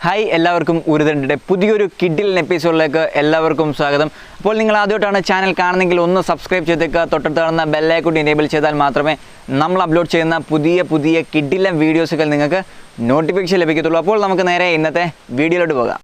Hi, എല്ലാവർക്കും ഉരുതണ്ടിന്റെ പുതിയൊരു കിഡിൽ എപ്പിസോഡിലേക്ക് എല്ലാവർക്കും സ്വാഗതം. അപ്പോൾ നിങ്ങൾ ആദ്യമായിട്ടാണ് ചാനൽ കാണുന്നെങ്കിൽ ഒന്ന് സബ്സ്ക്രൈബ് ചെയ്തേക്കുക. തൊട്ടടുത്ത് കാണുന്ന ബെൽ ഐക്കൺ എനേബിൾ ചെയ്താൽ മാത്രമേ നമ്മൾ അപ്ലോഡ് ചെയ്യുന്ന പുതിയ കിഡിലെ വീഡിയോസുകൾ നിങ്ങൾക്ക് നോട്ടിഫിക്കേഷൻ ലഭിക്കത്തുള്ളൂ. അപ്പോൾ നമുക്ക് നേരെ ഇന്നത്തെ വീഡിയോയിലോട്ട് പോകാം.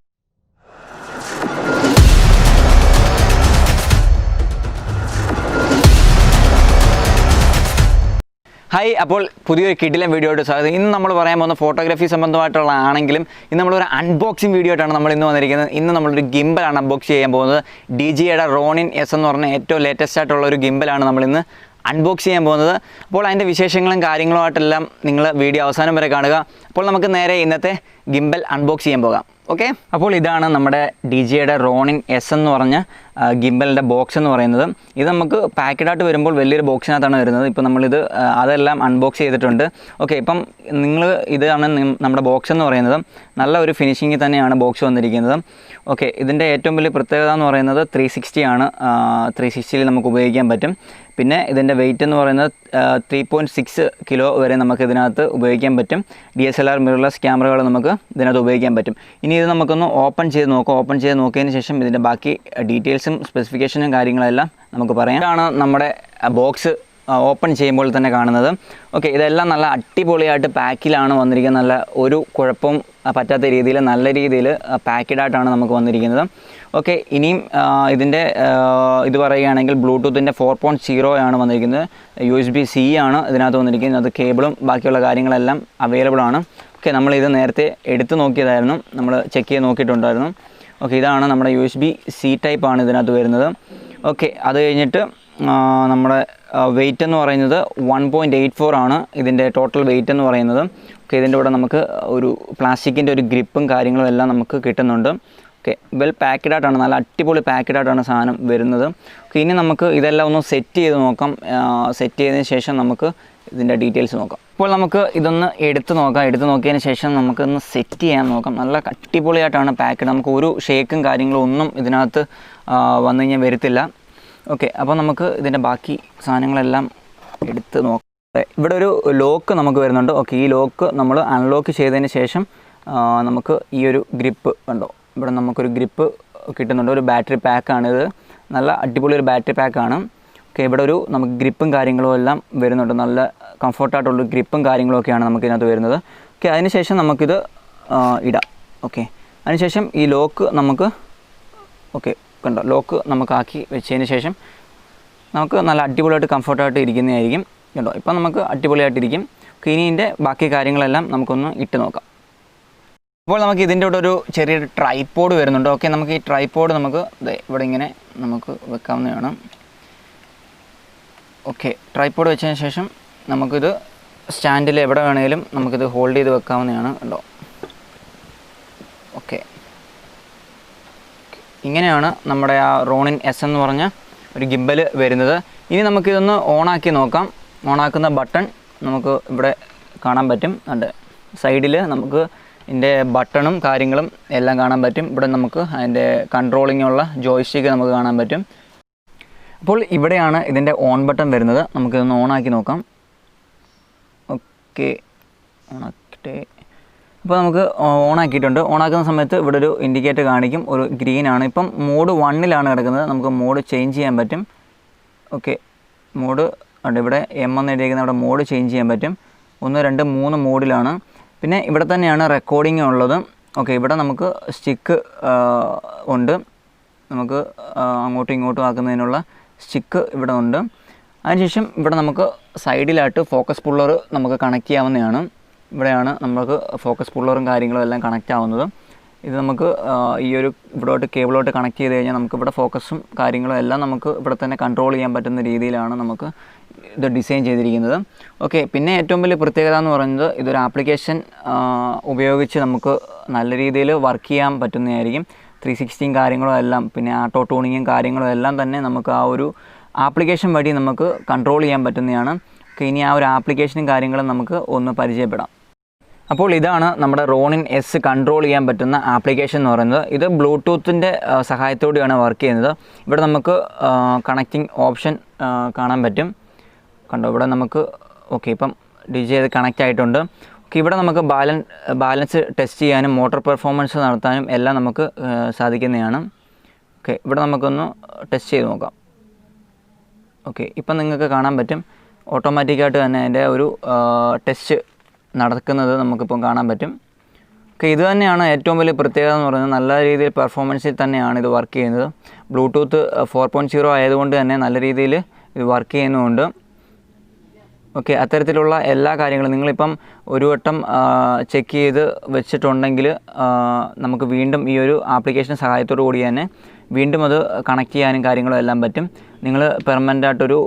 ഹായ്, അപ്പോൾ പുതിയൊരു കിഡിലെ വീഡിയോയുടെ സ്വാഗതം. ഇന്ന് നമ്മൾ പറയാൻ പോകുന്ന ഫോട്ടോഗ്രാഫി സംബന്ധമായിട്ടുള്ള ആണെങ്കിലും ഇന്ന് നമ്മളൊരു അൺബോക്സിങ് വീഡിയോ ആയിട്ടാണ് നമ്മൾ ഇന്ന് വന്നിരിക്കുന്നത്. ഇന്ന് നമ്മളൊരു ഗിംബലാണ് അൺബോക്സ് ചെയ്യാൻ പോകുന്നത്. DJIയുടെ RONIN S എന്ന് പറഞ്ഞ ഏറ്റവും ലേറ്റസ്റ്റ് ആയിട്ടുള്ള ഒരു ഗിംബലാണ് നമ്മളിന്ന് അൺബോക്സ് ചെയ്യാൻ പോകുന്നത്. അപ്പോൾ അതിൻ്റെ വിശേഷങ്ങളും കാര്യങ്ങളുമായിട്ടെല്ലാം നിങ്ങൾ വീഡിയോ അവസാനം വരെ കാണുക. അപ്പോൾ നമുക്ക് നേരെ ഇന്നത്തെ ഗിംബൽ അൺബോക്സ് ചെയ്യാൻ പോകാം. ഓക്കെ, അപ്പോൾ ഇതാണ് നമ്മുടെ DJIയുടെ RONIN S എന്ന് പറഞ്ഞ ഗിംബലിൻ്റെ ബോക്സ് എന്ന് പറയുന്നത്. ഇത് നമുക്ക് പാക്കഡായിട്ട് വരുമ്പോൾ വലിയൊരു ബോക്സിനകത്താണ് വരുന്നത്. ഇപ്പോൾ നമ്മളിത് അതെല്ലാം അൺബോക്സ് ചെയ്തിട്ടുണ്ട്. ഓക്കെ, ഇപ്പം ഇതാണ് നമ്മുടെ ബോക്സ് എന്ന് പറയുന്നത്. നല്ല ഒരു ഫിനിഷിങ്ങിൽ തന്നെയാണ് ബോക്സ് വന്നിരിക്കുന്നത്. ഓക്കെ, ഇതിൻ്റെ ഏറ്റവും വലിയ പ്രത്യേകത എന്ന് പറയുന്നത് 360 ആണ്. 360ൽ നമുക്ക് ഉപയോഗിക്കാൻ പറ്റും. പിന്നെ ഇതിൻ്റെ വെയിറ്റ് എന്ന് പറയുന്നത് 3.6 കിലോ വരെ നമുക്ക് ഇതിനകത്ത് ഉപയോഗിക്കാൻ പറ്റും. DSLR മിറർലെസ് ക്യാമറകൾ നമുക്ക് ഇതിനകത്ത് ഉപയോഗിക്കാൻ പറ്റും. ഇനി ഇത് നമുക്കൊന്ന് ഓപ്പൺ ചെയ്ത് നോക്കാം. ഓപ്പൺ ചെയ്ത് നോക്കിയതിന് ശേഷം ഇതിൻ്റെ ബാക്കി ഡീറ്റെയിൽസും സ്പെസിഫിക്കേഷനും കാര്യങ്ങളെല്ലാം നമുക്ക് പറയാം. ഇതാണ് നമ്മുടെ ബോക്സ് ഓപ്പൺ ചെയ്യുമ്പോൾ തന്നെ കാണുന്നത്. ഓക്കെ, ഇതെല്ലാം നല്ല അടിപൊളിയായിട്ട് പാക്കിലാണ് വന്നിരിക്കുന്നത്. നല്ല ഒരു കുഴപ്പവും പറ്റാത്ത രീതിയിൽ നല്ല രീതിയിൽ പാക്കഡായിട്ടാണ് നമുക്ക് വന്നിരിക്കുന്നത്. ഓക്കെ, ഇനിയും ഇതിൻ്റെ ഇത് പറയുകയാണെങ്കിൽ ബ്ലൂടൂത്തിൻ്റെ 4.0 ആണ് വന്നിരിക്കുന്നത്. USB-C ആണ് ഇതിനകത്ത് വന്നിരിക്കുന്നത്. അത് കേബിളും ബാക്കിയുള്ള കാര്യങ്ങളെല്ലാം അവൈലബിൾ ആണ്. ഓക്കെ, നമ്മളിത് നേരത്തെ എടുത്ത് നോക്കിയതായിരുന്നു, നമ്മൾ ചെക്ക് ചെയ്ത് നോക്കിയിട്ടുണ്ടായിരുന്നു. ഓക്കെ, ഇതാണ് നമ്മുടെ USB-C ടൈപ്പാണ് ഇതിനകത്ത് വരുന്നത്. ഓക്കെ, അത് കഴിഞ്ഞിട്ട് നമ്മുടെ വെയിറ്റ് എന്ന് പറയുന്നത് 1.84 ആണ് ഇതിൻ്റെ ടോട്ടൽ വെയിറ്റ് എന്ന് പറയുന്നത്. ഓക്കെ, ഇതിൻ്റെ കൂടെ നമുക്ക് ഒരു പ്ലാസ്റ്റിക്കിൻ്റെ ഒരു ഗ്രിപ്പും കാര്യങ്ങളും എല്ലാം നമുക്ക് കിട്ടുന്നുണ്ട്. ഓക്കെ, വെൽ പാക്കഡായിട്ടാണ്, നല്ല അടിപൊളി പാക്കഡായിട്ടാണ് സാധനം വരുന്നത്. ഓക്കെ, ഇനി നമുക്ക് ഇതെല്ലാം ഒന്ന് സെറ്റ് ചെയ്ത് നോക്കാം. സെറ്റ് ചെയ്തതിന് ശേഷം നമുക്ക് ഇതിൻ്റെ ഡീറ്റെയിൽസ് നോക്കാം. ഇപ്പോൾ നമുക്ക് ഇതൊന്ന് എടുത്ത് നോക്കാം. എടുത്ത് നോക്കിയതിന് ശേഷം നമുക്കൊന്ന് സെറ്റ് ചെയ്യാൻ നോക്കാം. നല്ല അടിപൊളിയായിട്ടാണ് പാക്കഡ്. നമുക്ക് ഒരു ഷേക്കും കാര്യങ്ങളും ഒന്നും ഇതിനകത്ത് വന്നു കഴിഞ്ഞാൽ വരത്തില്ല. ഓക്കെ, അപ്പോൾ നമുക്ക് ഇതിൻ്റെ ബാക്കി സാധനങ്ങളെല്ലാം എടുത്ത് നോക്കാം. ഇവിടെ ഒരു ലോക്ക് നമുക്ക് വരുന്നുണ്ട്. ഓക്കെ, ഈ ലോക്ക് നമ്മൾ അൺലോക്ക് ചെയ്തതിന് ശേഷം നമുക്ക് ഈ ഒരു ഗ്രിപ്പ് കണ്ടോ, ഇവിടെ നമുക്കൊരു ഗ്രിപ്പ് കിട്ടുന്നുണ്ട്. ഒരു ബാറ്ററി പാക്കാണിത്. നല്ല അടിപൊളി ഒരു ബാറ്ററി പാക്കാണ്. ഓക്കെ, ഇവിടെ ഒരു നമുക്ക് ഗ്രിപ്പും കാര്യങ്ങളും എല്ലാം വരുന്നുണ്ട്. നല്ല കംഫർട്ടായിട്ടുള്ള ഗ്രിപ്പും കാര്യങ്ങളൊക്കെയാണ് നമുക്ക് ഇതിനകത്ത് വരുന്നത്. ഓക്കെ, അതിനുശേഷം നമുക്കിത് ഇടാം. ഓക്കെ, അതിനുശേഷം ഈ ലോക്ക് നമുക്ക് കണ്ടോ, ലോക്ക് നമുക്കാക്കി വെച്ചതിന് ശേഷം നമുക്ക് നല്ല അടിപൊളിയായിട്ട് കംഫർട്ടായിട്ട് ഇരിക്കുന്നതായിരിക്കും. കണ്ടോ, ഇപ്പം നമുക്ക് അടിപൊളിയായിട്ടിരിക്കും. ഇനി ഇതിൻ്റെ ബാക്കി കാര്യങ്ങളെല്ലാം നമുക്കൊന്ന് ഇട്ട് നോക്കാം. അപ്പോൾ നമുക്ക് ഇതിൻ്റെ കൂടെ ഒരു ചെറിയൊരു ട്രൈപോഡ് വരുന്നുണ്ട്. ഓക്കെ, നമുക്ക് ഈ ട്രൈപോഡ് നമുക്ക് ഇവിടെ ഇങ്ങനെ നമുക്ക് വെക്കാവുന്നതാണ്. ഓക്കെ, ട്രൈപോഡ് വെച്ചതിന് ശേഷം നമുക്കിത് സ്റ്റാൻഡിൽ എവിടെ വേണമെങ്കിലും നമുക്കിത് ഹോൾഡ് ചെയ്ത് വെക്കാവുന്നതാണ്. കണ്ടോ, ഓക്കെ, ഇങ്ങനെയാണ് നമ്മുടെ ആ RONIN S എന്ന് പറഞ്ഞ ഒരു ഗിംബൽ വരുന്നത്. ഇനി നമുക്കിതൊന്ന് ഓണാക്കി നോക്കാം. ഓണാക്കുന്ന ബട്ടൺ നമുക്ക് ഇവിടെ കാണാൻ പറ്റും. ഉണ്ട് സൈഡിൽ നമുക്ക് ഇതിൻ്റെ ബട്ടണും കാര്യങ്ങളും എല്ലാം കാണാൻ പറ്റും. ഇവിടെ നമുക്ക് അതിൻ്റെ കൺട്രോളിങ്ങുള്ള ജോയ്സ്റ്റിക്ക് നമുക്ക് കാണാൻ പറ്റും. അപ്പോൾ ഇവിടെയാണ് ഇതിൻ്റെ ഓൺ ബട്ടൺ വരുന്നത്. നമുക്കിതൊന്ന് ഓണാക്കി നോക്കാം. ഓക്കെ, ഓണാക്കിയിട്ട് അപ്പോൾ നമുക്ക് ഓണാക്കിയിട്ടുണ്ട്. ഓണാക്കുന്ന സമയത്ത് ഇവിടെ ഒരു ഇൻഡിക്കേറ്റർ കാണിക്കും, ഒരു ഗ്രീനാണ്. ഇപ്പം മോഡ് 1ലാണ് കിടക്കുന്നത്. നമുക്ക് മോഡ് ചേഞ്ച് ചെയ്യാൻ പറ്റും. ഓക്കെ, മോഡ് ഉണ്ട് ഇവിടെ M എന്ന് എഴുതിയിരിക്കുന്ന അവിടെ മോഡ് ചേഞ്ച് ചെയ്യാൻ പറ്റും. 1, 2, 3 മോഡിലാണ്. പിന്നെ ഇവിടെ തന്നെയാണ് റെക്കോർഡിംഗ് ഉള്ളത്. ഓക്കെ, ഇവിടെ നമുക്ക് സ്റ്റിക്ക് ഉണ്ട്. നമുക്ക് അങ്ങോട്ടും ഇങ്ങോട്ടും ആക്കുന്നതിനുള്ള സ്റ്റിക്ക് ഇവിടെ ഉണ്ട്. അതിനുശേഷം ഇവിടെ നമുക്ക് സൈഡിലായിട്ട് ഫോക്കസ് പുള്ളർ നമുക്ക് കണക്ട് ചെയ്യാവുന്നതാണ്. ഇവിടെയാണ് നമുക്ക് ഫോക്കസ് പുള്ളറും കാര്യങ്ങളും എല്ലാം കണക്റ്റ് ആവുന്നത്. ഇത് നമുക്ക് ഈ ഒരു ഇവിടോട്ട് കേബിളോട്ട് കണക്ട് ചെയ്ത് കഴിഞ്ഞാൽ നമുക്ക് ഇവിടെ ഫോക്കസും കാര്യങ്ങളും എല്ലാം നമുക്ക് ഇവിടെ തന്നെ കൺട്രോൾ ചെയ്യാൻ പറ്റുന്ന രീതിയിലാണ് നമുക്ക് ഇത് ഡിസൈൻ ചെയ്തിരിക്കുന്നത്. ഓക്കെ, പിന്നെ ഏറ്റവും വലിയ പ്രത്യേകത എന്ന് പറയുന്നത് ഇതൊരു ആപ്ലിക്കേഷൻ ഉപയോഗിച്ച് നമുക്ക് നല്ല രീതിയിൽ വർക്ക് ചെയ്യാൻ പറ്റുന്നതായിരിക്കും. 360 കാര്യങ്ങളും എല്ലാം, പിന്നെ ആട്ടോ ട്യൂണിങ്ങും കാര്യങ്ങളും എല്ലാം തന്നെ നമുക്ക് ആ ഒരു ആപ്ലിക്കേഷൻ വഴി നമുക്ക് കൺട്രോൾ ചെയ്യാൻ പറ്റുന്നതാണ്. ഓക്കെ, ഇനി ആ ഒരു ആപ്ലിക്കേഷനും കാര്യങ്ങളും നമുക്ക് ഒന്ന് പരിചയപ്പെടാം. അപ്പോൾ ഇതാണ് നമ്മുടെ RONIN S കൺട്രോൾ ചെയ്യാൻ പറ്റുന്ന ആപ്ലിക്കേഷൻ എന്ന് പറയുന്നത്. ഇത് ബ്ലൂടൂത്തിൻ്റെ സഹായത്തോടെയാണ് വർക്ക് ചെയ്യുന്നത്. ഇവിടെ നമുക്ക് കണക്റ്റിംഗ് ഓപ്ഷൻ കാണാൻ പറ്റും. കണ്ടോ, ഇവിടെ നമുക്ക് ഓക്കെ ഇപ്പം DJI കണക്റ്റ് ആയിട്ടുണ്ട്. ഇവിടെ നമുക്ക് ബാലൻസ് ടെസ്റ്റ് ചെയ്യാനും മോട്ടോർ പെർഫോമൻസ് നടത്താനും എല്ലാം നമുക്ക് സാധിക്കുന്നതാണ്. ഓക്കെ, ഇവിടെ നമുക്കൊന്ന് ടെസ്റ്റ് ചെയ്ത് നോക്കാം. ഓക്കെ, ഇപ്പം നിങ്ങൾക്ക് കാണാൻ പറ്റും ഓട്ടോമാറ്റിക്കായിട്ട് തന്നെ അതിൻ്റെ ഒരു ടെസ്റ്റ് നടക്കുന്നത് നമുക്കിപ്പം കാണാൻ പറ്റും. ഓക്കെ, ഇത് തന്നെയാണ് ഏറ്റവും വലിയ പ്രത്യേകത എന്ന് പറയുന്നത്. നല്ല രീതിയിൽ പെർഫോമൻസിൽ തന്നെയാണ് ഇത് വർക്ക് ചെയ്യുന്നത്. ബ്ലൂടൂത്ത് 4.0 ആയതുകൊണ്ട് തന്നെ നല്ല രീതിയിൽ ഇത് വർക്ക് ചെയ്യുന്നുമുണ്ട്. ഓക്കെ, അത്തരത്തിലുള്ള എല്ലാ കാര്യങ്ങളും നിങ്ങളിപ്പം ഒരു വട്ടം ചെക്ക് ചെയ്ത് വെച്ചിട്ടുണ്ടെങ്കിൽ നമുക്ക് വീണ്ടും ഈ ഒരു ആപ്ലിക്കേഷൻ സഹായത്തോടു കൂടി തന്നെ വീണ്ടും അത് കണക്ട് ചെയ്യാനും കാര്യങ്ങളും എല്ലാം പറ്റും. നിങ്ങൾ പെർമനൻ്റായിട്ടൊരു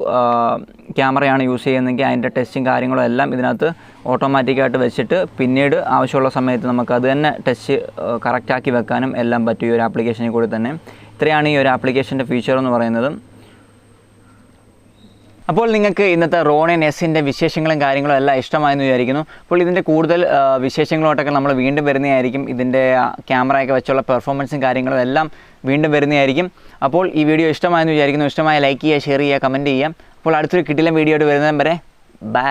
ക്യാമറയാണ് യൂസ് ചെയ്യുന്നതെങ്കിൽ അതിൻ്റെ ടെസ്റ്റും കാര്യങ്ങളും എല്ലാം ഇതിനകത്ത് ഓട്ടോമാറ്റിക്കായിട്ട് വെച്ചിട്ട് പിന്നീട് ആവശ്യമുള്ള സമയത്ത് നമുക്ക് അത് തന്നെ ടെസ്റ്റ് കറക്റ്റാക്കി വെക്കാനും എല്ലാം പറ്റും ഈ ഒരു ആപ്ലിക്കേഷനിൽ കൂടി തന്നെ. ഇത്രയാണ് ഈ ഒരു ആപ്ലിക്കേഷൻ്റെ ഫീച്ചർ എന്ന് പറയുന്നത്. അപ്പോൾ നിങ്ങൾക്ക് ഇന്നത്തെ റോണിൻ എസിൻ്റെ വിശേഷങ്ങളും കാര്യങ്ങളും എല്ലാം ഇഷ്ടമായെന്ന് വിചാരിക്കുന്നു. അപ്പോൾ ഇതിൻ്റെ കൂടുതൽ വിശേഷങ്ങളോട്ടൊക്കെ നമ്മൾ വീണ്ടും വരുന്നതായിരിക്കും. ഇതിൻ്റെ ക്യാമറയൊക്കെ വെച്ചുള്ള പെർഫോമൻസും കാര്യങ്ങളും എല്ലാം വീണ്ടും വരുന്നതായിരിക്കും. അപ്പോൾ ഈ വീഡിയോ ഇഷ്ടമായെന്ന് വിചാരിക്കുന്നു. ഇഷ്ടമായ ലൈക്ക് ചെയ്യുക, ഷെയർ ചെയ്യുക, കമൻറ്റ് ചെയ്യുക. അപ്പോൾ അടുത്തൊരു കിടിലൻ വീഡിയോ ആയിട്ട് വരുന്നതും വരെ ബൈ.